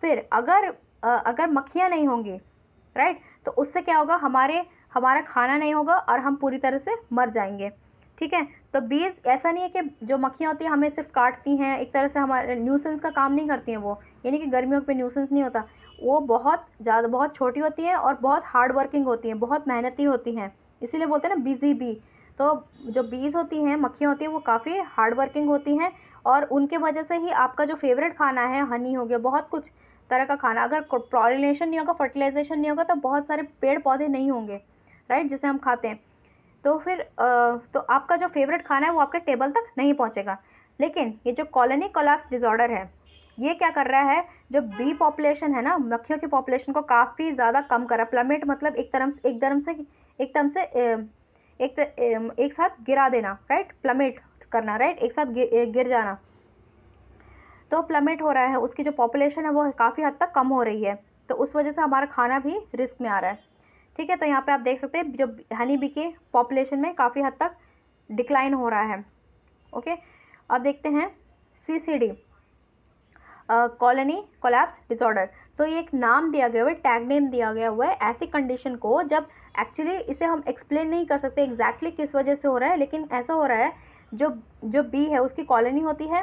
फिर अगर मक्खियाँ नहीं होंगी, राइट, तो उससे क्या होगा, हमारा खाना नहीं होगा और हम पूरी तरह से मर जाएंगे, ठीक है। तो बीज ऐसा नहीं है कि जो मक्खियाँ होती हैं हमें सिर्फ काटती हैं, एक तरह से हमारे न्यूसेंस का काम नहीं करती हैं वो, यानी कि गर्मियों पे न्यूसेंस नहीं होता, वो बहुत छोटी होती हैं और बहुत हार्ड वर्किंग होती हैं, बहुत मेहनती होती हैं, इसीलिए बोलते हैं ना बिजी बी। तो जो बीज होती हैं, मक्खियाँ होती हैं, वो काफ़ी हार्ड वर्किंग होती हैं, और उनके वजह से ही आपका जो फेवरेट खाना है, हनी हो गया, बहुत कुछ तरह का खाना, अगर पॉलिनेशन नहीं होगा, फर्टिलाइजेशन नहीं होगा, तो बहुत सारे पेड़ पौधे नहीं होंगे, राइट, जिसे हम खाते हैं। तो फिर तो आपका जो फेवरेट खाना है वो आपके टेबल तक नहीं पहुंचेगा। लेकिन ये जो कॉलोनी कोलैप्स डिसऑर्डर है, ये क्या कर रहा है, जो बी पॉपुलेशन है ना, मक्खियों की पॉपुलेशन को काफ़ी ज़्यादा कम कर रहा है। प्लमेट मतलब एक साथ गिरा देना, राइट, प्लमेट करना, राइट, एक साथ गिर जाना। तो प्लमेट हो रहा है, उसकी जो पॉपुलेशन है वो काफ़ी हद तक कम हो रही है, तो उस वजह से हमारा खाना भी रिस्क में आ रहा है, ठीक है। तो यहाँ पे आप देख सकते हैं जो हनी बी के पॉपुलेशन में काफ़ी हद तक डिक्लाइन हो रहा है, ओके। अब देखते हैं CCD, कॉलोनी कोलैप्स डिसऑर्डर। तो ये एक नाम दिया गया हुआ है, टैग नेम दिया गया हुआ है ऐसी कंडीशन को, जब एक्चुअली इसे हम एक्सप्लेन नहीं कर सकते एग्जैक्टली किस वजह से हो रहा है, लेकिन ऐसा हो रहा है, जो बी है उसकी कॉलोनी होती है,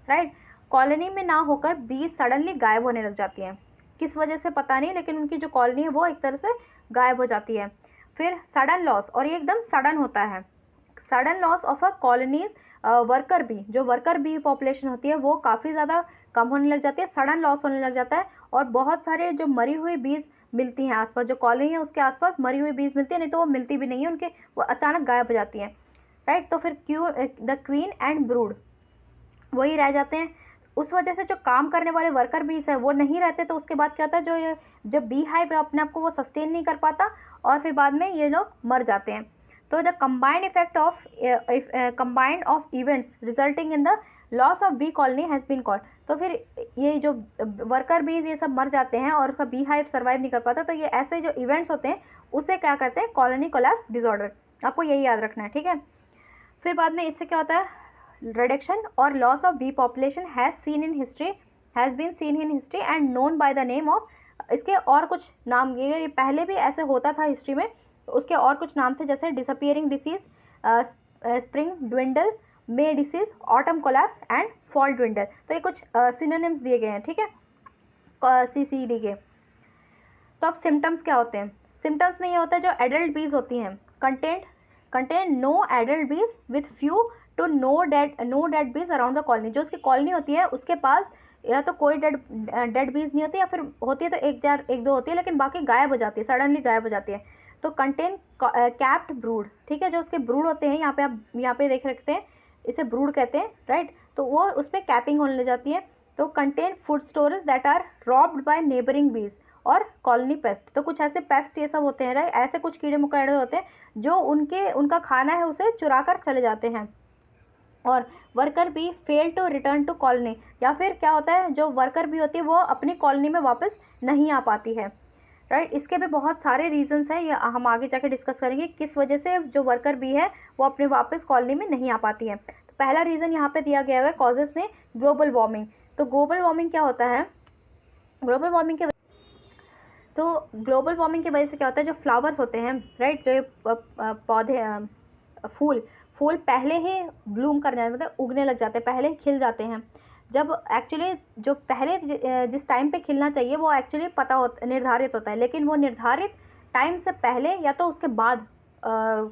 राइट, कॉलोनी में ना होकर बी सडनली गायब होने लग जाती हैं, किस वजह से पता नहीं, लेकिन उनकी जो कॉलोनी है वो एक तरह से गायब हो जाती है। फिर सडन लॉस, और ये एकदम सडन होता है, sudden loss of a colonies worker bee, जो वर्कर बी पॉपुलेशन होती है वो काफ़ी ज़्यादा कम होने लग जाती है, सडन लॉस होने लग जाता है, और बहुत सारे जो मरी हुई बीज मिलती हैं आसपास, जो कॉलोनी है उसके आसपास मरी हुई बीज मिलती है, नहीं तो वो मिलती भी नहीं है, उनके वो अचानक गायब हो जाती हैं, राइट। तो फिर द क्वीन एंड ब्रूड वही रह जाते हैं। उस वजह से जो काम करने वाले वर्कर बीज है वो नहीं रहते, तो उसके बाद क्या होता है, जो बी हाइव है अपने आप को वो सस्टेन नहीं कर पाता, और फिर बाद में ये लोग मर जाते हैं। तो the combined effect of combined of events resulting in the loss of bee colony has been called. तो फिर ये जो वर्कर बीज ये सब मर जाते हैं और उसका बी हाइव सर्वाइव नहीं कर पाता, तो ये ऐसे जो इवेंट्स होते हैं उसे क्या करते हैं, कॉलोनी कोलैप्स डिसऑर्डर। आपको यही याद रखना है, ठीक है। फिर बाद में इससे क्या होता है, रिडक्शन और loss of bee population has been seen in history and known by the name of, इसके और कुछ नाम, ये पहले भी ऐसे होता था हिस्ट्री में, तो उसके और कुछ नाम थे, जैसे disappearing disease, spring dwindle, may disease, autumn collapse and fall dwindle. तो ये कुछ सिनोनिम्स दिए गए हैं, ठीक है, CCD के। तो अब सिम्टम्स क्या होते हैं, सिम्टम्स में ये होता है जो एडल्ट बीज होती हैं contain no adult bees with few to no dead bees around the colony. जो उसकी कॉलोनी होती है उसके पास या तो कोई डेड बीज नहीं होती, या फिर होती है तो एक दो होती है, लेकिन बाकी गायब हो जाती है, सडनली गायब हो जाती है। तो कंटेन कैप्ड ब्रूड, ठीक है, जो उसके ब्रूड होते हैं, यहाँ पे देख रखते हैं, इसे ब्रूड कहते हैं, राइट। तो वो उस पर कैपिंग होने लग जाती है। तो contain food storage that are robbed by neighbouring bees और कॉलोनी पेस्ट। तो कुछ ऐसे पेस्ट ये सब होते हैं, राइट, ऐसे कुछ कीड़े मकोड़े होते हैं जो उनका खाना है उसे चुरा कर चले जाते हैं। और worker bee fail to return to colony, या फिर क्या होता है, जो वर्कर बी होती है वो अपनी कॉलोनी में वापस नहीं आ पाती है, राइट। इसके भी बहुत सारे रीजंस हैं, ये हम आगे जाके डिस्कस करेंगे किस वजह से जो वर्कर बी है वो अपने वापस कॉलोनी में नहीं आ पाती है। तो पहला रीज़न यहाँ पे दिया गया है कॉजेस में ग्लोबल वार्मिंग। तो ग्लोबल वार्मिंग क्या होता है, ग्लोबल वार्मिंग की वजह से क्या होता है, जो फ्लावर्स होते हैं, राइट, जो पौधे फूल पहले ही ब्लूम करने, मतलब उगने लग जाते हैं, पहले ही खिल जाते हैं, जब एक्चुअली जो पहले जिस टाइम पे खिलना चाहिए वो एक्चुअली निर्धारित होता है, लेकिन वो निर्धारित टाइम से पहले या तो उसके बाद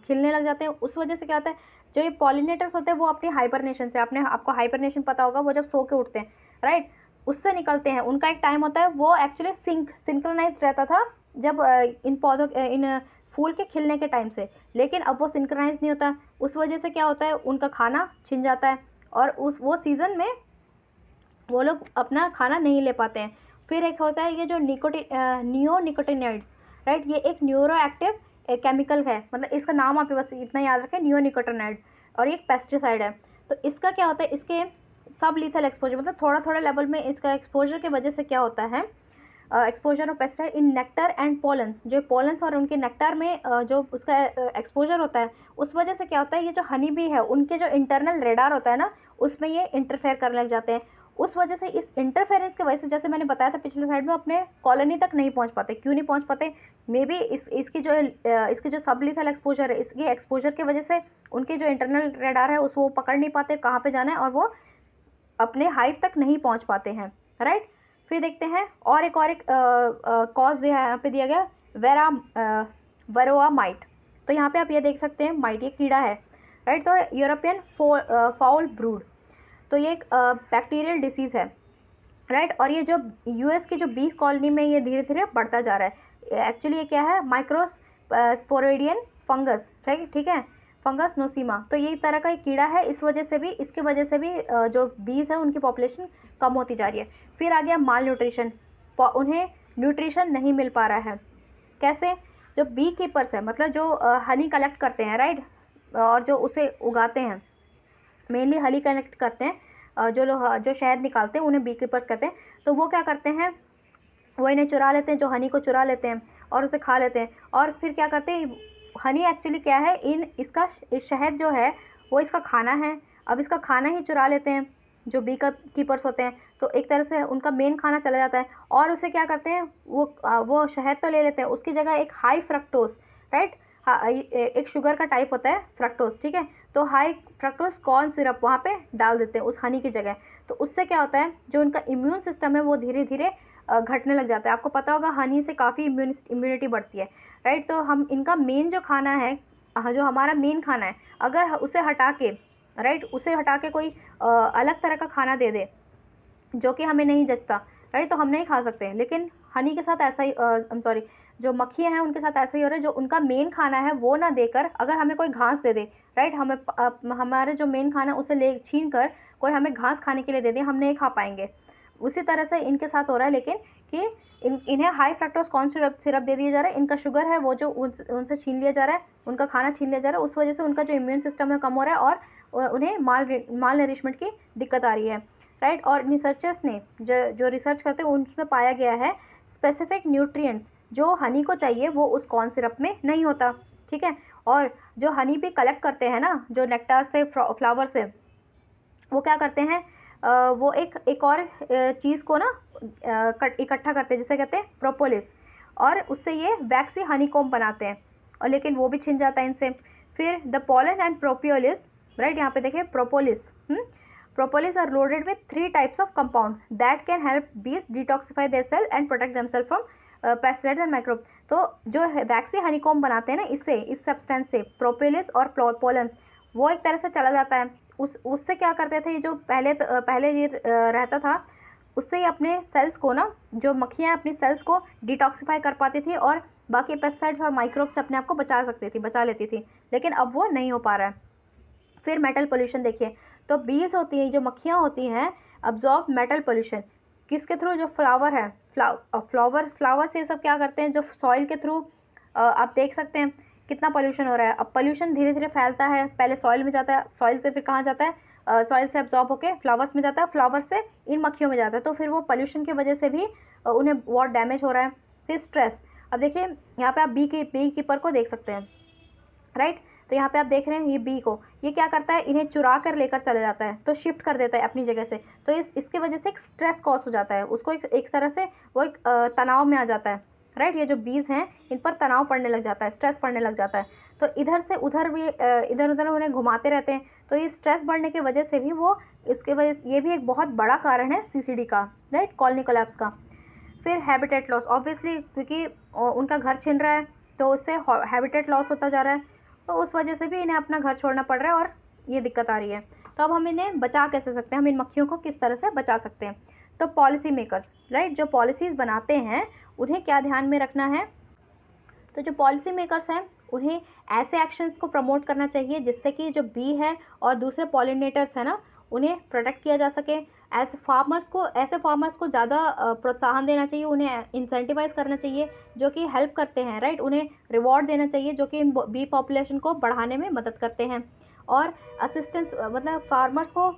खिलने लग जाते हैं। उस वजह से क्या होता है, जो ये पॉलिनेटर्स होते हैं वो अपनी हाइबरनेशन से, आपको हाइबरनेशन पता होगा, वो जब सो के उठते हैं, राइट, उससे निकलते हैं, उनका एक टाइम होता है, वो एक्चुअली सिंक्रोनाइज रहता था जब इन फूल के खिलने के टाइम से, लेकिन अब वो सिंक्रोनाइज नहीं होता। उस वजह से क्या होता है, उनका खाना छिन जाता है, और वो सीज़न में वो लोग अपना खाना नहीं ले पाते हैं। फिर एक होता है ये जो नियोनिकोटिनॉइड्स, राइट, ये एक न्यूरो एक्टिव केमिकल है, मतलब इसका नाम आप बस इतना याद रखें, नियोनिकोटिनॉइड, और ये एक पेस्टिसाइड है। तो इसका क्या होता है, इसके सब लीथल एक्सपोजर, मतलब थोड़ा थोड़ा लेवल में इसका एक्सपोजर की वजह से क्या होता है, exposure of pesticide in nectar and pollens, जो पोलन्स और उनके नेक्टर में जो उसका एक्सपोजर होता है, उस वजह से क्या होता है, ये जो हनी बी है उनके जो इंटरनल रेडार होता है ना, उसमें ये इंटरफेयर करने लग जाते हैं। उस वजह से, इस इंटरफेरेंस की वजह से, जैसे मैंने बताया था पिछले साइड में, अपने कॉलोनी तक नहीं पहुंच पाते। क्यों नहीं पहुंच पाते, मे बी इसकी जो सब लीथल एक्सपोजर है, इसकी एक्सपोजर की वजह से उनके जो इंटरनल रेडार है उसको पकड़ नहीं पाते कहाँ पे जाना है, और वो अपने हाइव तक नहीं पहुंच पाते हैं, राइट। फिर देखते हैं और एक कॉज यहाँ पे दिया गया, वेरोआ माइट। तो यहाँ पे आप ये देख सकते हैं, माइट ये कीड़ा है, राइट। तो यूरोपियन फाउल ब्रूड, तो ये एक बैक्टीरियल डिसीज़ है, राइट। और ये जो यूएस की जो बीफ कॉलोनी में ये धीरे धीरे बढ़ता जा रहा है। एक्चुअली ये क्या है, माइक्रोस्पोरेडियन फंगस, राइट, ठीक है, फंगस नोसीमा। तो ये तरह का एक कीड़ा है, इसकी वजह से भी जो बीज है उनकी पॉपुलेशन कम होती जा रही है। फिर आ गया माल न्यूट्रिशन, उन्हें न्यूट्रिशन नहीं मिल पा रहा है। कैसे, जो बी कीपर्स है, मतलब जो हनी कलेक्ट करते हैं, राइट, और जो उसे उगाते हैं, मेनली हनी कलेक्ट करते हैं, जो शहद निकालते हैं उन्हें बी कीपर्स कहते हैं। तो वो क्या करते हैं, वो इन्हें चुरा लेते हैं, जो हनी को चुरा लेते हैं और उसे खा लेते हैं। और फिर क्या करते हैं, हनी एक्चुअली क्या है, इस शहद जो है वो इसका खाना है। अब इसका खाना ही चुरा लेते हैं जो बी कीपर्स होते हैं, तो एक तरह से उनका मेन खाना चला जाता है। और उसे क्या करते हैं, वो शहद तो ले लेते हैं, उसकी जगह एक हाई फ्रक्टोज, राइट, एक शुगर का टाइप होता है फ्रक्टोज, ठीक है, तो हाई फ्रक्टोज कॉर्न सिरप वहाँ पे डाल देते हैं उस हनी की जगह। तो उससे क्या होता है, जो उनका इम्यून सिस्टम है वो धीरे धीरे घटने लग जाता है। आपको पता होगा हनी से काफ़ी इम्यूनिटी बढ़ती है, राइट। तो हम इनका मेन जो खाना है जो हमारा मेन खाना है, अगर उसे हटा के, राइट, उसे हटा के कोई अलग तरह का खाना दे दे जो कि हमें नहीं जचता, राइट, तो हम नहीं खा सकते। लेकिन हनी के साथ ऐसा ही, सॉरी, जो मक्खियाँ हैं उनके साथ ऐसा ही हो रहा है, जो उनका मेन खाना है वो ना देकर अगर हमें कोई घास दे दे, राइट, हमें हमारे जो मेन खाना है उसे ले छीन कर कोई हमें घास खाने के लिए दे दे, हम नहीं खा पाएंगे। उसी तरह से इनके साथ हो रहा है, लेकिन कि इन्हें हाई फ्रक्टोज कॉर्न सिरप दे दिया जा रहा है, इनका शुगर है वो जो उनसे छीन लिया जा रहा है, उनका खाना छीन लिया जा रहा है, उस वजह से उनका जो इम्यून सिस्टम है कम हो रहा है और उन्हें माल नरिशमेंट की दिक्कत आ रही है, राइट। और रिसर्चर्स ने जो रिसर्च करते हैं उसमें पाया गया है स्पेसिफिक न्यूट्रिएंट्स जो हनी को चाहिए वो उस कॉर्न सिरप में नहीं होता, ठीक है। और जो हनी भी कलेक्ट करते हैं ना, जो नेक्टार से, फ्लावर से, वो क्या करते हैं, वो एक और चीज़ को ना इकट्ठा करते हैं जिसे कहते हैं प्रोपोलिस, और उससे ये वैक्सी हनीकॉम्ब बनाते हैं, और लेकिन वो भी छिन जाता है इनसे। फिर द पोलन एंड प्रोपियोलिस, राइट, यहाँ पे देखिए propolis, Propolis are loaded with 3 types of compounds that can help bees detoxify their cell and protect themselves from pesticides and microbes। तो जो वैक्सी हनीकॉम्ब बनाते हैं ना, इस सब्सटेंस से प्रोपोलिस और पोलन्स, वो एक तरह से चला जाता है। उससे क्या करते थे, जो पहले ये रहता था, उससे ही अपने सेल्स को ना, जो मक्खियाँ अपनी सेल्स को डिटॉक्सिफाई कर पाती थी और बाकी पेस्टिसाइड्स और माइक्रोब से अपने आप को बचा लेती थी, लेकिन अब वो नहीं हो पा रहा है। फिर मेटल पोल्यूशन देखिए, तो बीज होती है, जो मक्खियाँ होती हैं, अब्जॉर्ब मेटल पोल्यूशन किसके थ्रू, जो फ्लावर है, फ्लावर से ये सब क्या करते हैं, जो सॉइल के थ्रू, आप देख सकते हैं कितना पोल्यूशन हो रहा है। अब पोल्यूशन धीरे धीरे फैलता है, पहले सॉइल में जाता है, सॉइल से फिर कहाँ जाता है, सॉइल से अब्जॉर्ब होकर फ्लावर्स में जाता है, फ्लावर से इन मक्खियों में जाता है, तो फिर वो पोल्यूशन की वजह से भी उन्हें बहुत डैमेज हो रहा है। फिर स्ट्रेस, अब देखिए यहाँ पे आप बी कीपर को देख सकते हैं, राइट, तो यहाँ पे आप देख रहे हैं ये बी को, ये क्या करता है, इन्हें चुरा कर लेकर चला जाता है, तो शिफ्ट कर देता है अपनी जगह से, तो इसकी वजह से एक स्ट्रेस कॉज हो जाता है उसको, एक तरह से वो एक तनाव में आ जाता है, राइट। ये जो बीज हैं इन पर तनाव पड़ने लग जाता है, स्ट्रेस पड़ने लग जाता है, तो इधर से उधर भी इधर उधर उन्हें घुमाते रहते हैं, तो ये स्ट्रेस बढ़ने की वजह से भी वो, इसके वजह से ये भी एक बहुत बड़ा कारण है CCD का, राइट, कॉलोनी कोलैप्स का। फिर हैबिटेट लॉस, ऑब्वियसली क्योंकि उनका घर छिन रहा है तो उससे हैबिटेट लॉस होता जा रहा है, तो उस वजह से भी इन्हें अपना घर छोड़ना पड़ रहा है और ये दिक्कत आ रही है। तो अब हम इन्हें बचा कैसे सकते हैं, हम इन मक्खियों को किस तरह से बचा सकते हैं। तो पॉलिसी मेकर्स, राइट, जो पॉलिसीज़ बनाते हैं उन्हें क्या ध्यान में रखना है, तो जो पॉलिसी मेकर्स हैं उन्हें ऐसे एक्शंस को प्रमोट करना चाहिए जिससे कि जो बी है और दूसरे पॉलिनेटर्स हैं ना, उन्हें प्रोटेक्ट किया जा सके। ऐसे फार्मर्स को ज़्यादा प्रोत्साहन देना चाहिए, उन्हें इंसेंटिवाइज करना चाहिए जो कि हेल्प करते हैं, राइट, उन्हें रिवॉर्ड देना चाहिए जो कि बी पॉपुलेशन को बढ़ाने में मदद करते हैं। और असिस्टेंस, मतलब फार्मर्स को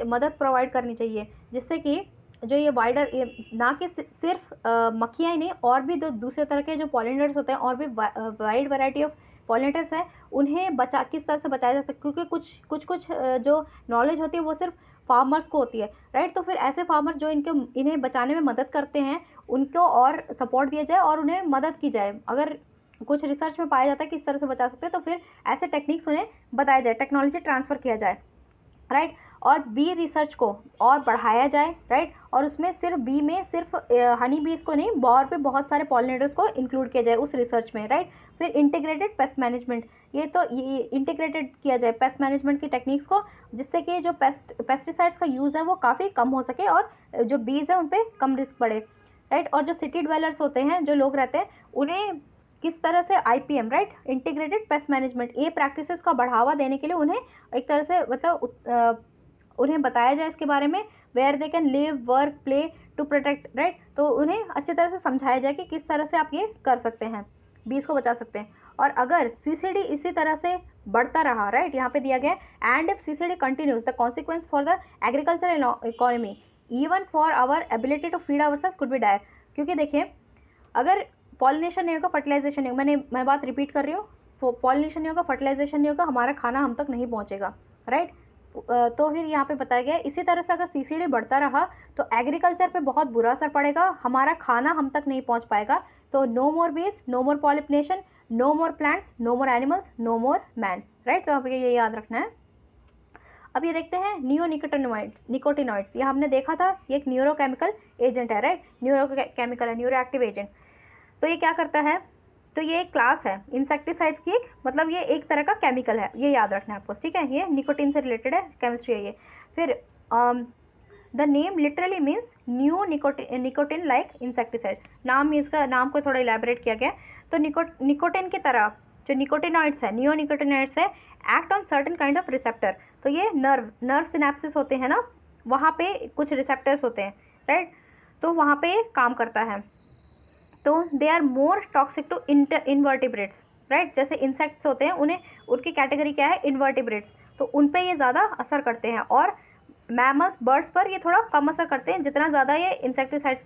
मदद प्रोवाइड करनी चाहिए जिससे कि जो ये वाइडर, ये ना कि सिर्फ मक्खियाँ ही नहीं, और भी दूसरे तरह के जो पॉलिनेटर्स होते हैं, और भी वाइड वैरायटी ऑफ पॉलिनेटर्स हैं, उन्हें किस तरह से बचाया जा सकता है, क्योंकि कुछ जो नॉलेज होती है वो सिर्फ फार्मर्स को होती है, राइट। तो फिर ऐसे फार्मर जो इन्हें बचाने में मदद करते हैं उनको और सपोर्ट दिया जाए और उन्हें मदद की जाए। अगर कुछ रिसर्च में पाया जाता है कि इस तरह से बचा सकते हैं तो फिर ऐसे टेक्निक्स उन्हें बताया जाए, टेक्नोलॉजी ट्रांसफ़र किया जाए, राइट। और बी रिसर्च को और बढ़ाया जाए, राइट, और उसमें सिर्फ बी में सिर्फ हनी बीज को नहीं, और भी बहुत सारे पॉलिनेटर्स को इंक्लूड किया जाए उस रिसर्च में, राइट। फिर इंटीग्रेटेड पेस्ट मैनेजमेंट, ये इंटीग्रेटेड किया जाए पेस्ट मैनेजमेंट की टेक्निक्स को, जिससे कि जो पेस्टिसाइड्स का यूज़ है वो काफ़ी कम हो सके और जो बीज है उन पर कम रिस्क पड़े, राइट। और जो सिटी ड्वेलर्स होते हैं, जो लोग रहते हैं, उन्हें किस तरह से IPM, right, integrated pest management, ये प्रैक्टिसेस का बढ़ावा देने के लिए उन्हें एक तरह से, मतलब उन्हें बताया जाए इसके बारे में, where they can live, work, play to protect, right. तो उन्हें अच्छी तरह से समझाया जाए कि किस तरह से आप ये कर सकते हैं, बीज को बचा सकते हैं। और अगर CCD इसी तरह से बढ़ता रहा, राइट, यहाँ पे दिया गया है, and if CCD continues the consequence for the agriculture economy even for our ability to feed ourselves could be dire. क्योंकि देखिए अगर पॉलिनेशन नहीं होगा, फर्टिलाइजेशन नहीं होगा, मैं बात रिपीट कर रही हूँ, तो पॉलिनेशन नहीं होगा, फर्टिलाइजेशन नहीं होगा, हमारा खाना हम तक नहीं पहुँचेगा, राइट। तो फिर यहाँ पे बताया गया इसी तरह से अगर CCD बढ़ता रहा तो एग्रीकल्चर पे बहुत बुरा असर पड़ेगा, हमारा खाना हम तक नहीं पहुँच पाएगा। तो नो मोर बीज, नो मोर पॉलिनेशन, नो मोर प्लांट्स, नो मोर animals, no more man, right. तो आप ये याद रखना है। अब ये देखते हैं निकोटिनॉइड्स, ये हमने देखा था, ये एक न्यूरोकेमिकल एजेंट है, राइट, न्यूरोकेमिकल है, न्यूरो एक्टिव एजेंट। तो ये क्या करता है, तो ये एक क्लास है इंसेक्टिसाइड्स की, मतलब ये एक तरह का केमिकल है, ये याद रखना है आपको, ठीक है। ये निकोटीन से रिलेटेड है, केमिस्ट्री है ये। फिर the name literally means new nicotine like insecticide, नाम इसका, नाम को थोड़ा इलेबोरेट किया गया। तो निकोटीन की तरह जो निकोटिनॉइड्स है, नियो निकोटिनॉइड्स है, act on certain kind of receptor. तो ये नर्व सिनेप्सिस होते हैं ना, वहाँ पे कुछ रिसेप्टर्स होते हैं, राइट, तो वहाँ पे काम करता है। तो they are more toxic to invertebrates, right, जैसे इंसेक्ट्स होते हैं उन्हें, उनकी कैटेगरी क्या है, इनवर्टिब्रेट्स, तो उन पे ये ज़्यादा असर करते हैं, और मैमल्स, बर्ड्स पर ये थोड़ा कम असर करते हैं, जितना ज़्यादा ये इंसेक्ट्स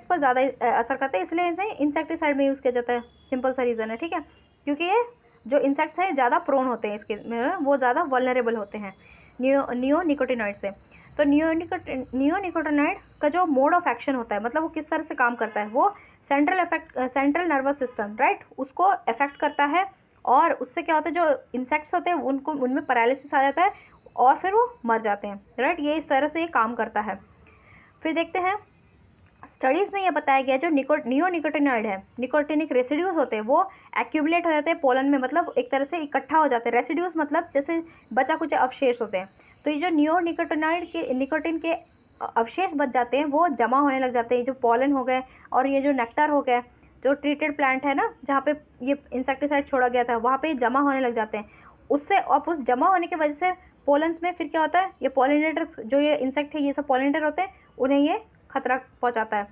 पर ज़्यादा असर करते हैं, इसलिए इसे इंसेक्टिसाइड में यूज़ किया जाता है। सिंपल सा रीज़न है, ठीक है, क्योंकि ये जो इंसेक्ट्स हैं ज़्यादा प्रोन होते हैं इसके, वो ज़्यादा वल्नरेबल होते हैं नियो निकोटिनॉइड से। तो नियो निकोटिनॉइड का जो मोड ऑफ एक्शन होता है, मतलब वो किस तरह से काम करता है, वो सेंट्रल नर्वस सिस्टम, राइट, उसको अफेक्ट करता है, और उससे क्या होता है, जो इंसेक्ट्स होते हैं उनको, उनमें पैरालिसिस आ जाता है और फिर वो मर जाते हैं, राइट, ये इस तरह से ये काम करता है। फिर देखते हैं, स्टडीज़ में ये बताया गया जो नियो निकोटिनॉइड है, निकोटिनिक रेसिड्यूज होते हैं, वो एक्यूमुलेट हो जाते हैं पोलन में, मतलब एक तरह से इकट्ठा हो जाते हैं। रेसिड्यूज मतलब जैसे बचा कुछ अवशेष होते हैं, तो ये जो नियो निकोटिन के अवशेष बच जाते हैं, वो जमा होने लग जाते हैं, जो पोलन हो गए और ये जो नेक्टर हो गए, जो ट्रीटेड प्लांट है ना, जहाँ पे ये इंसेक्टिसाइड छोड़ा गया था, वहाँ पे जमा होने लग जाते हैं। उससे, और उस जमा होने की वजह से पोलन्स में फिर क्या होता है, ये पॉलिनेटर्स, जो ये इंसेक्ट है, ये सब पॉलिनेटर होते हैं, उन्हें ये खतरा पहुँचाता है,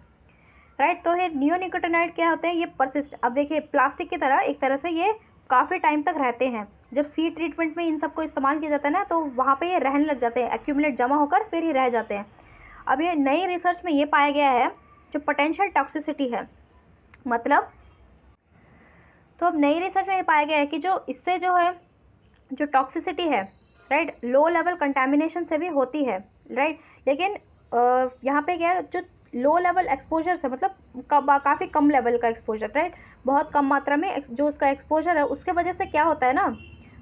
राइट। तो ये नियो निकोटिनॉइड क्या होते हैं, ये परसिस्ट, अब देखिए प्लास्टिक की तरह एक तरह से ये काफ़ी टाइम तक रहते हैं। जब सीड ट्रीटमेंट में इन सबको इस्तेमाल किया जाता है ना, तो वहाँ पे ये रहने लग जाते हैं, एक्यूमुलेट, जमा होकर फिर ये रह जाते हैं। अब ये नई रिसर्च में ये पाया गया है जो पोटेंशियल टॉक्सिसिटी है, मतलब, तो अब नई रिसर्च में ये पाया गया है कि जो इससे जो है, जो टॉक्सिसिटी है, राइट, लो लेवल कंटेमिनेशन से भी होती है, राइट, लेकिन यहाँ पे क्या है, जो लो लेवल एक्सपोजर से, मतलब काफ़ी कम लेवल का एक्सपोजर, राइट, बहुत कम मात्रा में जो उसका एक्सपोजर है, उसके वजह से क्या होता है ना,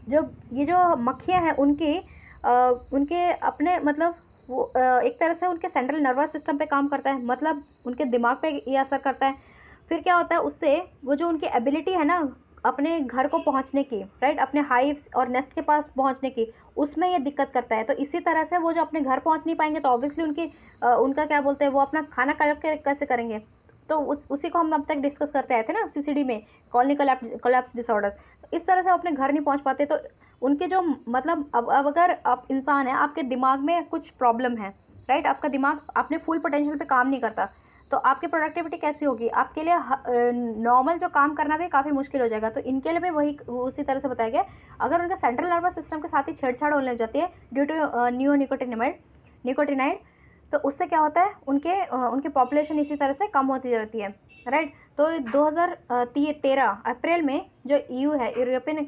जो ये जो मक्खियाँ हैं उनके अपने, मतलब वो एक तरह से उनके सेंट्रल नर्वस सिस्टम पे काम करता है, मतलब उनके दिमाग पे ये असर करता है। फिर क्या होता है, उससे वो जो उनकी एबिलिटी है ना अपने घर को पहुंचने की, राइट, अपने हाइव और नेस्ट के पास पहुंचने की, उसमें ये दिक्कत करता है। तो इसी तरह से वो जो अपने घर पहुंच नहीं पाएंगे, तो ऑब्वियसली उनका क्या बोलते हैं, वो अपना खाना कलेक्ट कैसे करेंगे, तो उसी को हम अब तक डिस्कस करते आए थे ना, सीसीडी में, कॉलोनी कोलैप्स डिसऑर्डर। इस तरह से अपने घर नहीं पहुंच पाते, तो उनके जो, मतलब अब अगर आप इंसान है, आपके दिमाग में कुछ प्रॉब्लम है, राइट, आपका दिमाग अपने फुल पोटेंशियल पे काम नहीं करता, तो आपकी प्रोडक्टिविटी कैसी होगी, आपके लिए नॉर्मल जो काम करना भी काफ़ी मुश्किल हो जाएगा। तो इनके लिए भी वही उसी तरह से बताया गया, अगर उनके सेंट्रल नर्वस सिस्टम के साथ ही छेड़छाड़ होने लग जाती है ड्यू टू नियो निकोटिनाइड, तो उससे क्या होता है, उनकी पॉपुलेशन इसी तरह से कम होती जाती है, राइट। तो 2013 अप्रैल में जो EU है, यूरोपियन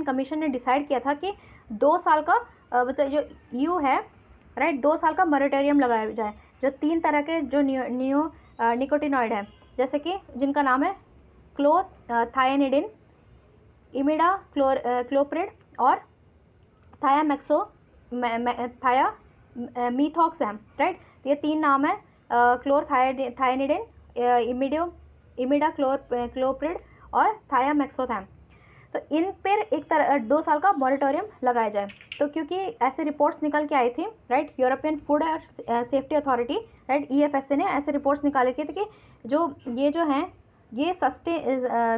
कमीशन ने डिसाइड किया था कि 2 साल का, मतलब जो EU है, राइट, 2 साल का मॉरेटोरियम लगाया जाए, जो 3 तरह के जो नियो निकोटिनॉइड है, जैसे कि जिनका नाम है क्लोथायानिडिन, इमिडा क्लोप्रिड और थायामीथॉक्सैम, राइट। ये 3 नाम है, क्लोथायानिडिन, इमिडा क्लोप्रिड और थायामेक्सोथैम। तो इन पर 2 साल का मॉरेटोरियम लगाया जाए। तो क्योंकि ऐसे रिपोर्ट्स निकल के आई थी, राइट, यूरोपियन फूड और सेफ्टी अथॉरिटी, राइट, EFSA ने ऐसे रिपोर्ट्स निकाले थे कि जो हैं ये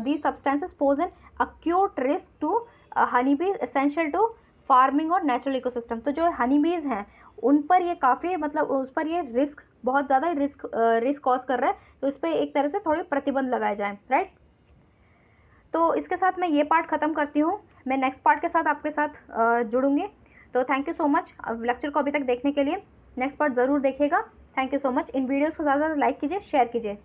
these substances pose an acute risk to honeybees essential to farming और नेचुरल इकोसिस्टम। तो जो हनीबीज हैं उन पर ये काफ़ी, मतलब उस पर ये रिस्क, बहुत ज़्यादा रिस्क कॉज कर रहा है, तो इस पर एक तरह से थोड़ी प्रतिबंध लगाए जाए, राइट। तो इसके साथ मैं ये पार्ट ख़त्म करती हूँ, मैं नेक्स्ट पार्ट के साथ आपके साथ जुड़ूंगी। तो thank you so much lecture को अभी तक देखने के लिए, नेक्स्ट पार्ट ज़रूर देखिएगा। Thank you so much. In videos को ज़्यादा लाइक कीजिए, शेयर कीजिए।